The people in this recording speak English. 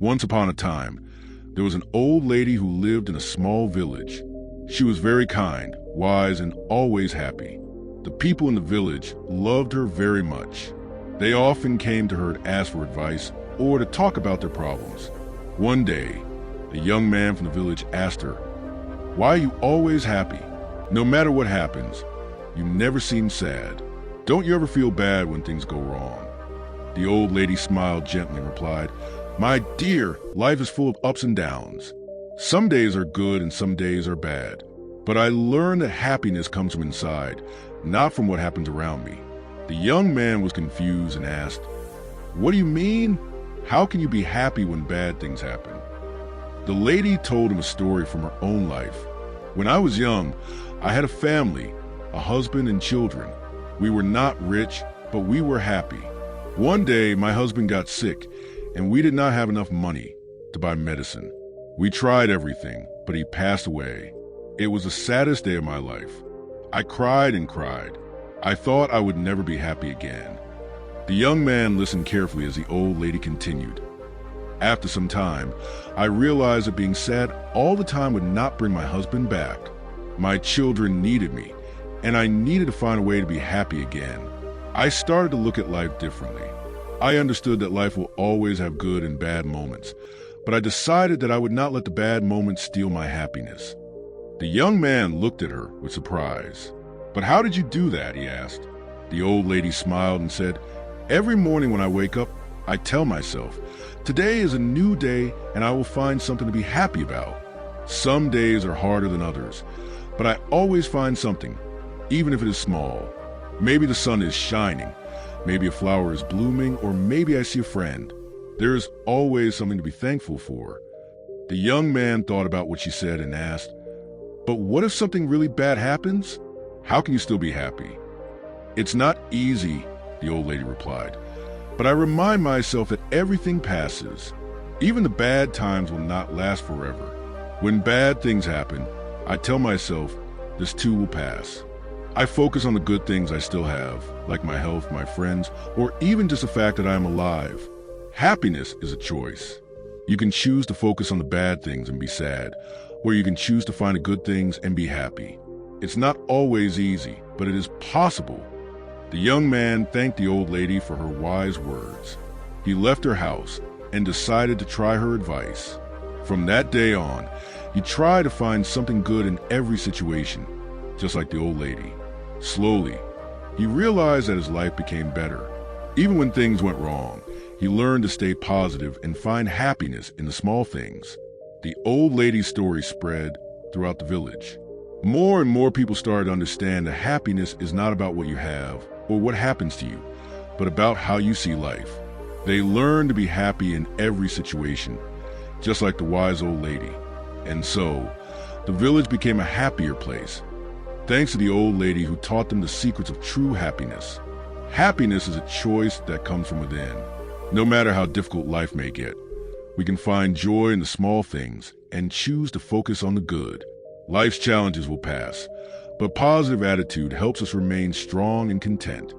Once upon a time, there was an old lady who lived in a small village. She was very kind, wise, and always happy. The people in the village loved her very much. They often came to her to ask for advice or to talk about their problems. One day, a young man from the village asked her, "Why are you always happy? No matter what happens, you never seem sad. Don't you ever feel bad when things go wrong?" The old lady smiled gently and replied, "My dear, life is full of ups and downs. Some days are good and some days are bad. But I learned that happiness comes from inside, not from what happens around me." The young man was confused and asked, "What do you mean? How can you be happy when bad things happen?" The lady told him a story from her own life. "When I was young, I had a family, a husband and children. We were not rich, but we were happy. One day, my husband got sick, and we did not have enough money to buy medicine. We tried everything, but he passed away. It was the saddest day of my life. I cried and cried. I thought I would never be happy again." The young man listened carefully as the old lady continued. "After some time, I realized that being sad all the time would not bring my husband back. My children needed me, and I needed to find a way to be happy again. I started to look at life differently. I understood that life will always have good and bad moments, but I decided that I would not let the bad moments steal my happiness." The young man looked at her with surprise. "But how did you do that?" he asked. The old lady smiled and said, "Every morning when I wake up, I tell myself, today is a new day and I will find something to be happy about. Some days are harder than others, but I always find something, even if it is small. Maybe the sun is shining, maybe a flower is blooming, or maybe I see a friend. There is always something to be thankful for." The young man thought about what she said and asked, "But what if something really bad happens? How can you still be happy?" "It's not easy," the old lady replied, "but I remind myself that everything passes. Even the bad times will not last forever. When bad things happen, I tell myself, this too will pass. I focus on the good things I still have, like my health, my friends, or even just the fact that I am alive. Happiness is a choice. You can choose to focus on the bad things and be sad, or you can choose to find the good things and be happy. It's not always easy, but it is possible." The young man thanked the old lady for her wise words. He left her house and decided to try her advice. From that day on, he tried to find something good in every situation, just like the old lady. Slowly, he realized that his life became better. Even when things went wrong, he learned to stay positive and find happiness in the small things. The old lady's story spread throughout the village. More and more people started to understand that happiness is not about what you have or what happens to you, but about how you see life. They learned to be happy in every situation, just like the wise old lady. And so, the village became a happier place, thanks to the old lady who taught them the secrets of true happiness. Happiness is a choice that comes from within. No matter how difficult life may get, we can find joy in the small things and choose to focus on the good. Life's challenges will pass, but positive attitude helps us remain strong and content.